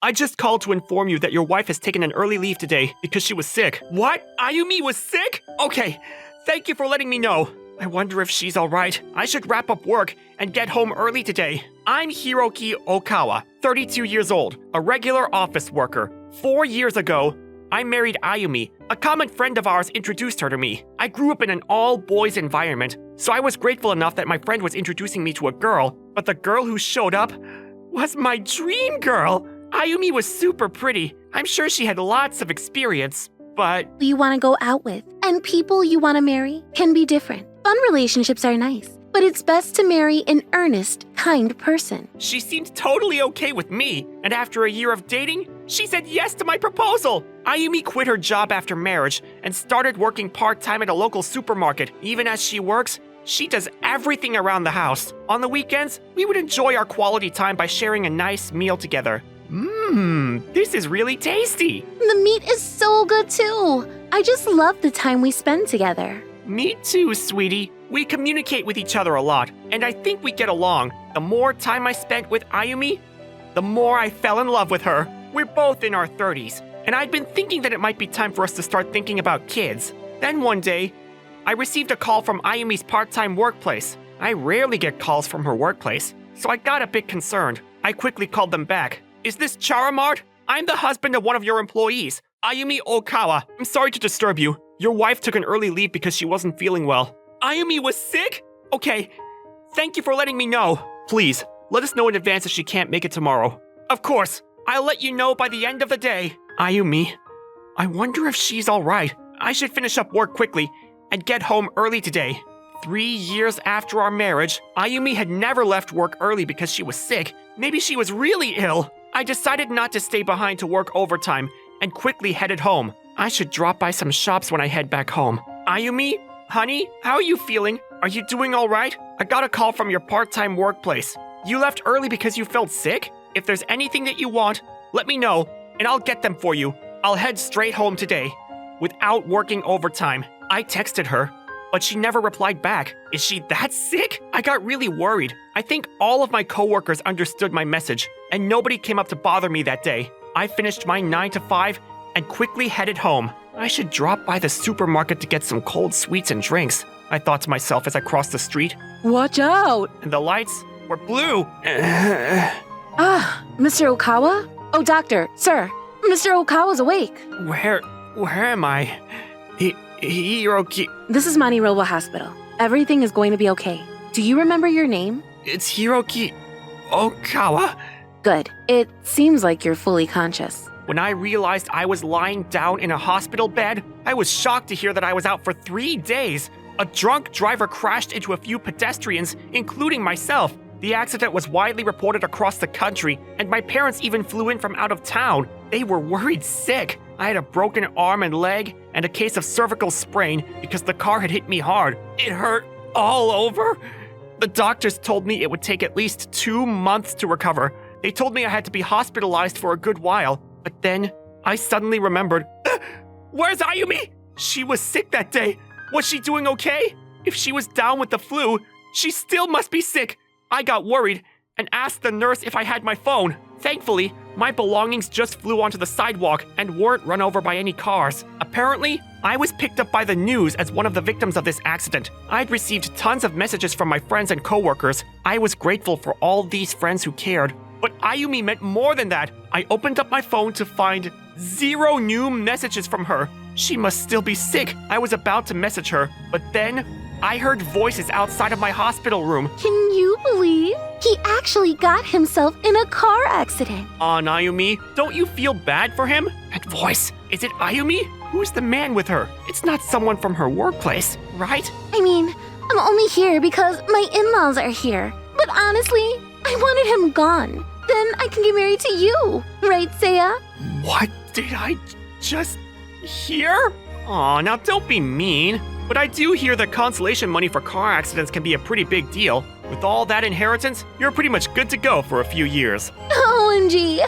I just called to inform you that your wife has taken an early leave today because she was sick. What? Iumi was sick? Okay, thank you for letting me know. I wonder if she's alright. I should wrap up work and get home early today. I'm Hiroki Okawa, 32 years old, a regular office worker. 4 years ago, I married Iumi. A common friend of ours introduced her to me. I grew up in an all-boys environment, so I was grateful enough that my friend was introducing me to a girl, but the girl who showed up was my dream girl. Iumi was super pretty. I'm sure she had lots of experience, but You want to go out with, and people you want to marry can be different. Fun relationships are nice, but it's best to marry an earnest, kind person. she seemed totally okay with me, and after a year of dating, she said yes to my proposal. Iumi quit her job after marriage and started working part-time at a local supermarket. Even as she works, she does everything around the house. On the weekends, we would enjoy our quality time by sharing a nice meal together. This is really tasty. The meat is so good too. I just love the time we spend together. Me too, sweetie. We communicate with each other a lot, and I think we get along. The more time I spent with Iumi, the more I fell in love with her. We're both in our 30s, and I'd been thinking that it might be time for us to start thinking about kids. Then one day, I received a call from Ayumi's part-time workplace. I rarely get calls from her workplace, so I got a bit concerned. I quickly called them back. Is this Charamart? I'm the husband of one of your employees, Iumi Okawa. I'm sorry to disturb you. Your wife took an early leave because she wasn't feeling well. Iumi was sick? Okay. Thank you for letting me know. Please, let us know in advance if she can't make it tomorrow. Of course. I'll let you know by the end of the day. Iumi, I wonder if she's alright. I should finish up work quickly and get home early today. 3 years after our marriage, Iumi had never left work early because she was sick. Maybe she was really ill. I decided not to stay behind to work overtime and quickly headed home. I should drop by some shops when I head back home. Iumi, honey, how are you feeling? Are you doing alright? I got a call from your part-time workplace. You left early because you felt sick? If there's anything that you want, let me know, and I'll get them for you. I'll head straight home today, without working overtime. I texted her, but she never replied back. Is she that sick? I got really worried. I think all of my coworkers understood my message, and nobody came up to bother me that day. I finished my 9 to 5 and quickly headed home. I should drop by the supermarket to get some cold sweets and drinks, I thought to myself as I crossed the street. Watch out! And the lights were blue. Mr. Okawa? Oh, doctor, sir, Mr. Okawa's awake. Where am I? Hiroki. This is MoniRobo Hospital. Everything is going to be okay. Do you remember your name? It's Hiroki Okawa. Good. It seems like you're fully conscious. When I realized I was lying down in a hospital bed, I was shocked to hear that I was out for 3 days. A drunk driver crashed into a few pedestrians, including myself. The accident was widely reported across the country, and my parents even flew in from out of town. They were worried sick. I had a broken arm and leg, and a case of cervical sprain because the car had hit me hard. It hurt all over. The doctors told me it would take at least 2 months to recover. They told me I had to be hospitalized for a good while, but then I suddenly remembered. Where's Iumi? She was sick that day. Was she doing okay? If she was down with the flu, she still must be sick. I got worried and asked the nurse if I had my phone. Thankfully, my belongings just flew onto the sidewalk and weren't run over by any cars. Apparently, I was picked up by the news as one of the victims of this accident. I'd received tons of messages from my friends and coworkers. I was grateful for all these friends who cared. But Iumi meant more than that. I opened up my phone to find 0 new messages from her. She must still be sick. I was about to message her, but then I heard voices outside of my hospital room. Can you believe? He actually got himself in a car accident. Aw, Iumi, don't you feel bad for him? That voice, is it Iumi? Who's the man with her? It's not someone from her workplace, right? I mean, I'm only here because my in-laws are here. But honestly, I wanted him gone. Then I can get married to you. Right, Seiya? What did I just hear? Aw, now don't be mean. But I do hear that consolation money for car accidents can be a pretty big deal. With all that inheritance, you're pretty much good to go for a few years. OMG,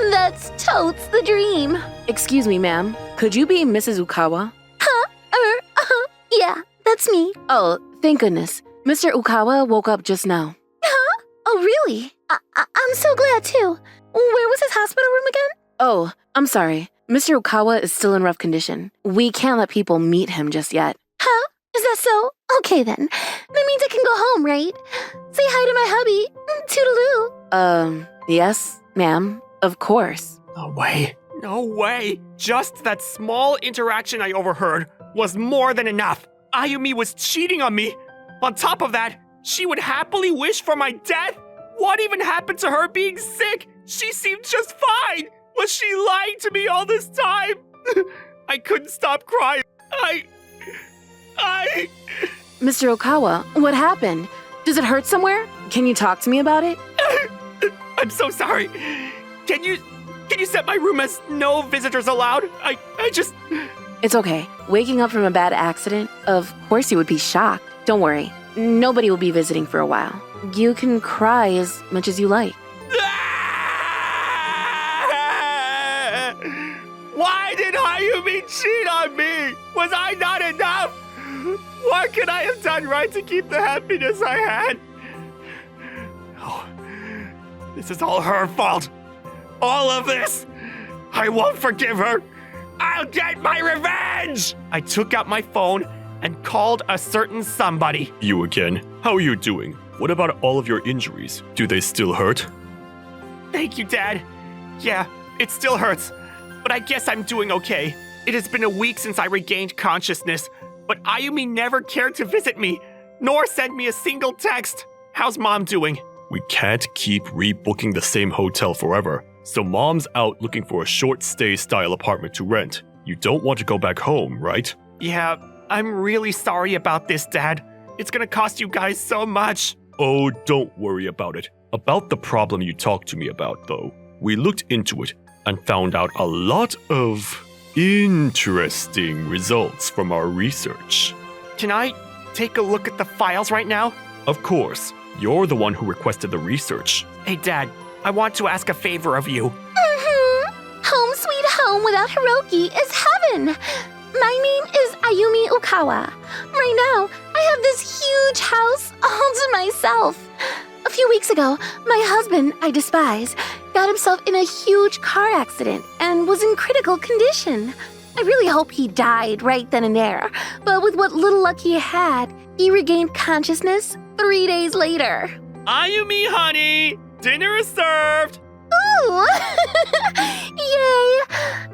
that's totes the dream. Excuse me, ma'am. Could you be Mrs. Ukawa? Yeah, that's me. Oh, thank goodness. Mr. Ukawa woke up just now. Oh, really? I'm so glad too. Where was his hospital room again? Oh, I'm sorry. Mr. Okawa is still in rough condition. We can't let people meet him just yet. Huh? Is that so? Okay then. That means I can go home, right? Say hi to my hubby. Toodaloo. Yes, ma'am. Of course. No way. No way. Just that small interaction I overheard was more than enough. Iumi was cheating on me. On top of that, she would happily wish for my death. What even happened to her being sick? She seemed just fine. Was she lying to me all this time? I couldn't stop crying. Mr. Okawa, what happened? Does it hurt somewhere? Can you talk to me about it? I'm so sorry. Can you set my room as no visitors allowed? I just... It's okay. Waking up from a bad accident, of course you would be shocked. Don't worry. Nobody will be visiting for a while. You can cry as much as you like. Why did Iumi cheat on me? Was I not enough? What could I have done right to keep the happiness I had? Oh, this is all her fault. All of this. I won't forgive her. I'll get my revenge! I took out my phone and called a certain somebody. You again? How are you doing? What about all of your injuries? Do they still hurt? Thank you, Dad. Yeah, it still hurts, but I guess I'm doing okay. It has been a week since I regained consciousness, but Iumi never cared to visit me, nor send me a single text. How's Mom doing? We can't keep rebooking the same hotel forever, so Mom's out looking for a short stay style apartment to rent. You don't want to go back home, right? Yeah, I'm really sorry about this, Dad. It's gonna cost you guys so much. Oh, don't worry about it. About the problem you talked to me about, though. We looked into it and found out a lot of interesting results from our research. Can I take a look at the files right now? Of course, you're the one who requested the research. Hey, Dad, I want to ask a favor of you. Home sweet home without Hiroki is heaven. My name is Iumi Okawa. Right now, I have this huge house all to myself. A few weeks ago, my husband, I despise, got himself in a huge car accident and was in critical condition. I really hope he died right then and there, but with what little luck he had, he regained consciousness 3 days later. Iumi, honey! Dinner is served! Ooh! Yay!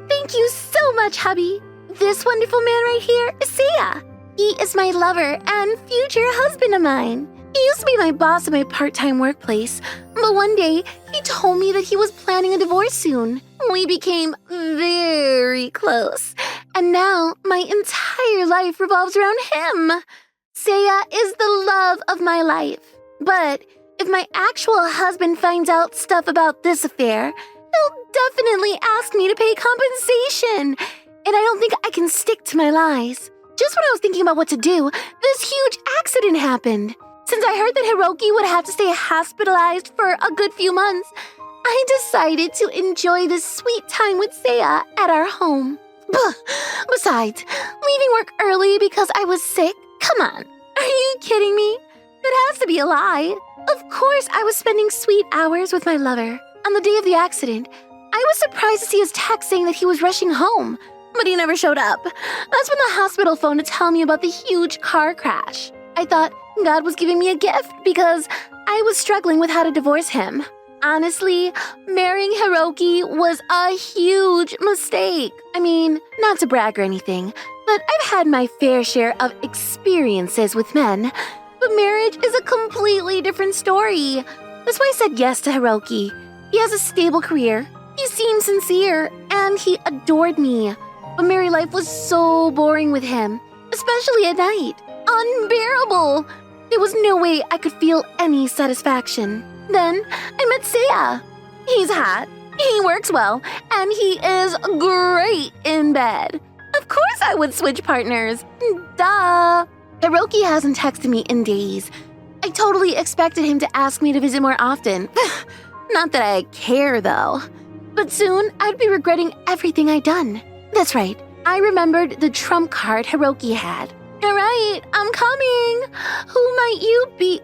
Thank you so much, hubby. This wonderful man right here is Seiya. He is my lover and future husband of mine. He used to be my boss at my part-time workplace, but one day he told me that he was planning a divorce soon. We became very close, and now my entire life revolves around him. Seiya is the love of my life, but if my actual husband finds out stuff about this affair, he'll definitely ask me to pay compensation, and I don't think I can stick to my lies. Just when I was thinking about what to do, this huge accident happened. Since I heard that Hiroki would have to stay hospitalized for a good few months, I decided to enjoy this sweet time with Seiya at our home. Besides, leaving work early because I was sick? Come on, are you kidding me? It has to be a lie. Of course, I was spending sweet hours with my lover. On the day of the accident, I was surprised to see his text saying that he was rushing home, but he never showed up. That's when the hospital phoned to tell me about the huge car crash. I thought God was giving me a gift because I was struggling with how to divorce him. Honestly, marrying Hiroki was a huge mistake. I mean, not to brag or anything, but I've had my fair share of experiences with men. But marriage is a completely different story. That's why I said yes to Hiroki. He has a stable career, he seemed sincere, and he adored me. But married life was so boring with him, especially at night. Unbearable! There was no way I could feel any satisfaction. Then I met Seiya. He's hot, he works well, and he is great in bed. Of course I would switch partners. Duh! Hiroki hasn't texted me in days. I totally expected him to ask me to visit more often. Not that I care, though. But soon, I'd be regretting everything I'd done. That's right, I remembered the trump card Hiroki had. All right, I'm coming. Who might you be?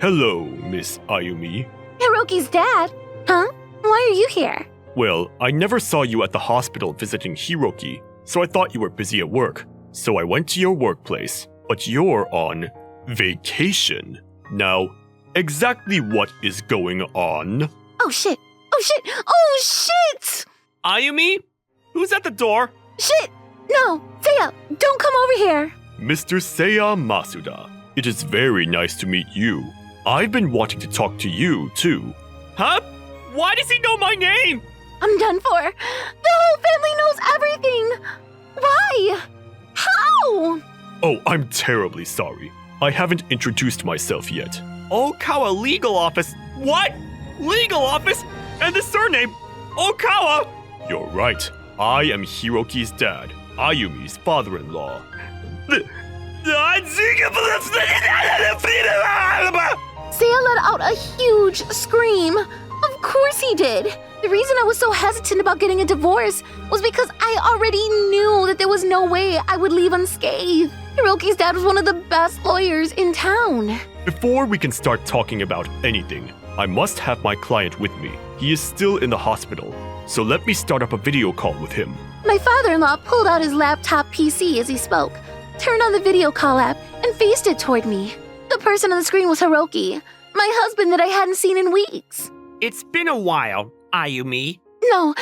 Hello, Miss Iumi. Hiroki's dad. Huh? Why are you here? Well, I never saw you at the hospital visiting Hiroki, so I thought you were busy at work. So I went to your workplace, but you're on vacation. Now, exactly what is going on? Oh shit! Oh shit! Oh shit! Ayumi? Who's at the door? Shit! No! Seiya, don't come over here! Mr. Seiya Masuda, it is very nice to meet you. I've been wanting to talk to you, too. Huh? Why does he know my name? I'm done for. The whole family knows everything! Why? How? Oh, I'm terribly sorry. I haven't introduced myself yet. Okawa Legal Office. What? Legal Office? And the surname? Okawa? You're right. I am Hiroki's dad, Ayumi's father-in-law. Seiya let out a huge scream. Of course he did. The reason I was so hesitant about getting a divorce was because I already knew that there was no way I would leave unscathed. Hiroki's dad was one of the best lawyers in town. Before we can start talking about anything, I must have my client with me. He is still in the hospital, so let me start up a video call with him. My father-in-law pulled out his laptop PC as he spoke, turned on the video call app, and faced it toward me. The person on the screen was Hiroki, my husband that I hadn't seen in weeks. It's been a while, Ayumi. No,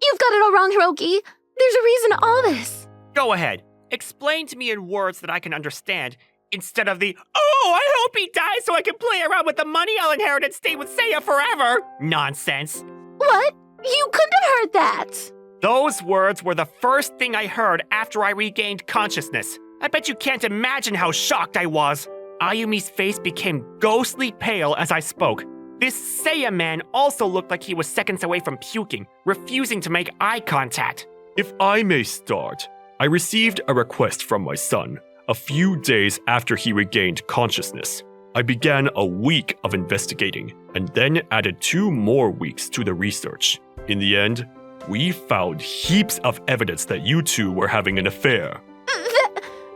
you've got it all wrong, Hiroki. There's a reason to all this. Go ahead. Explain to me in words that I can understand, instead of the, oh, I hope he dies so I can play around with the money I'll inherit and stay with Seiya forever nonsense. What? You couldn't have heard that. Those words were the first thing I heard after I regained consciousness. I bet you can't imagine how shocked I was. Ayumi's face became ghostly pale as I spoke. This Seiya man also looked like he was seconds away from puking, refusing to make eye contact. If I may start, I received a request from my son a few days after he regained consciousness. I began a week of investigating and then added 2 more weeks to the research. In the end, we found heaps of evidence that you two were having an affair.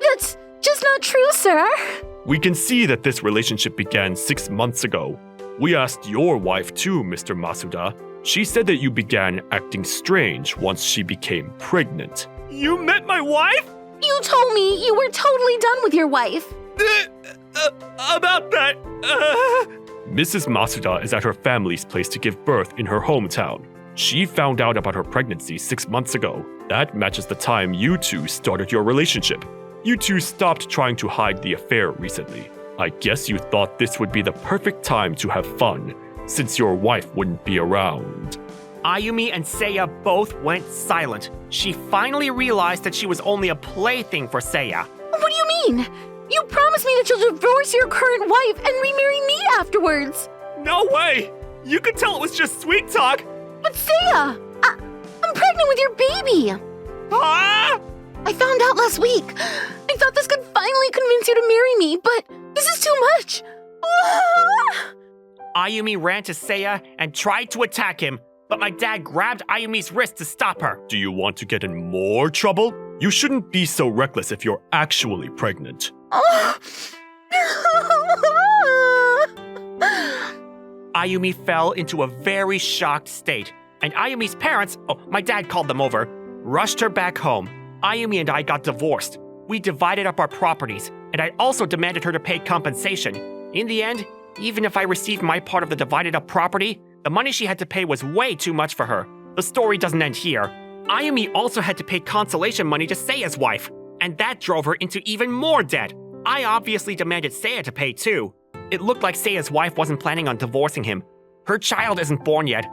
That's just not true, sir. We can see that this relationship began 6 months ago. We asked your wife too, Mr. Masuda. She said that you began acting strange once she became pregnant. You met my wife? You told me you were totally done with your wife. About that, Mrs. Masuda is at her family's place to give birth in her hometown. She found out about her pregnancy 6 months ago. That matches the time you two started your relationship. You two stopped trying to hide the affair recently. I guess you thought this would be the perfect time to have fun, since your wife wouldn't be around. Ayumi and Seiya both went silent. She finally realized that she was only a plaything for Seiya. What do you mean? You promised me that you'll divorce your current wife and remarry me afterwards. No way! You could tell it was just sweet talk. But Seiya, I'm pregnant with your baby. Ah! I found out last week. I thought this could finally convince you to marry me, but this is too much. Ayumi ran to Seiya and tried to attack him, but my dad grabbed Ayumi's wrist to stop her. Do you want to get in more trouble? You shouldn't be so reckless if you're actually pregnant. Ayumi fell into a very shocked state, and Ayumi's parents, my dad called them over, rushed her back home. Ayumi and I got divorced. We divided up our properties, and I also demanded her to pay compensation. In the end, even if I received my part of the divided up property, the money she had to pay was way too much for her. The story doesn't end here. Ayumi also had to pay consolation money to Seiya's wife, and that drove her into even more debt. I obviously demanded Seiya to pay too. It looked like Seiya's wife wasn't planning on divorcing him. Her child isn't born yet,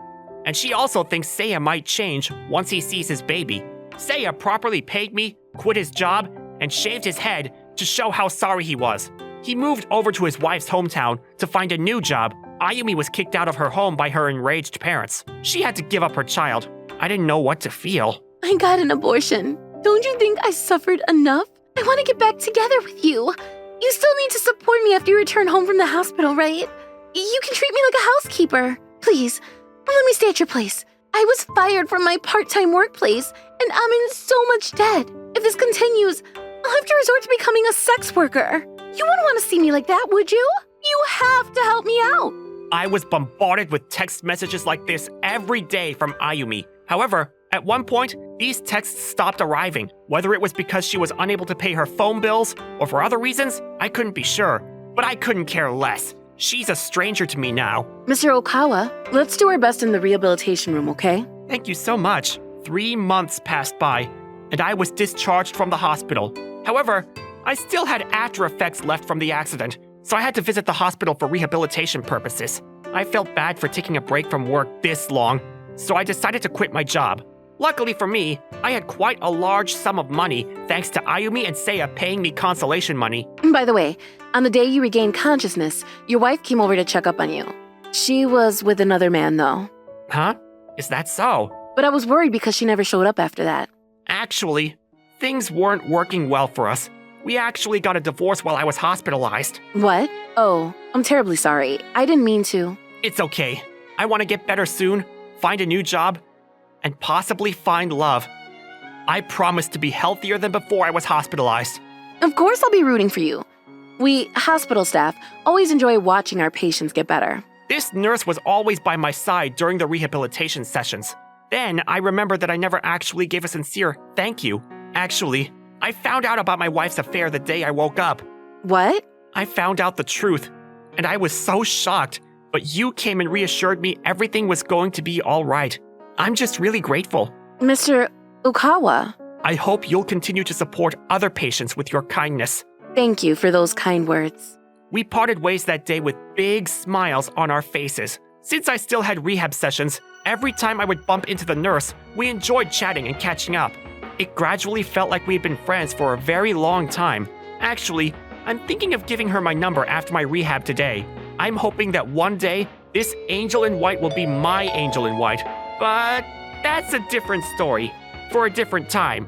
and she also thinks Seiya might change once he sees his baby. Seiya properly paid me, quit his job, and shaved his head to show how sorry he was. He moved over to his wife's hometown to find a new job. Ayumi was kicked out of her home by her enraged parents. She had to give up her child. I didn't know what to feel. I got an abortion. Don't you think I suffered enough? I want to get back together with you. You still need to support me after you return home from the hospital, right? You can treat me like a housekeeper. Please, let me stay at your place. I was fired from my part-time workplace, and I'm in so much debt. If this continues, I'll have to resort to becoming a sex worker. You wouldn't want to see me like that, would you? You have to help me out. I was bombarded with text messages like this every day from Iumi. However, at one point, these texts stopped arriving. Whether it was because she was unable to pay her phone bills or for other reasons, I couldn't be sure. But I couldn't care less. She's a stranger to me now. Mr. Okawa, let's do our best in the rehabilitation room, okay? Thank you so much. 3 months passed by, and I was discharged from the hospital. However, I still had after effects left from the accident, so I had to visit the hospital for rehabilitation purposes. I felt bad for taking a break from work this long, so I decided to quit my job. Luckily for me, I had quite a large sum of money thanks to Iumi and Seiya paying me consolation money. By the way, on the day you regained consciousness, your wife came over to check up on you. She was with another man, though. Huh? Is that so? But I was worried because she never showed up after that. Actually, things weren't working well for us. We actually got a divorce while I was hospitalized. What? Oh, I'm terribly sorry. I didn't mean to. It's okay. I want to get better soon, find a new job, and possibly find love. I promise to be healthier than before I was hospitalized. Of course I'll be rooting for you. We, hospital staff, always enjoy watching our patients get better. This nurse was always by my side during the rehabilitation sessions. Then I remembered that I never actually gave a sincere thank you. Actually, I found out about my wife's affair the day I woke up. What? I found out the truth, and I was so shocked, but you came and reassured me everything was going to be all right. I'm just really grateful. Mr. Okawa, I hope you'll continue to support other patients with your kindness. thank you for those kind words. We parted ways that day with big smiles on our faces. Since I still had rehab sessions, every time I would bump into the nurse, we enjoyed chatting and catching up. It gradually felt like we had been friends for a very long time. Actually, I'm thinking of giving her my number after my rehab today. I'm hoping that one day, this angel in white will be my angel in white. But that's a different story, for a different time.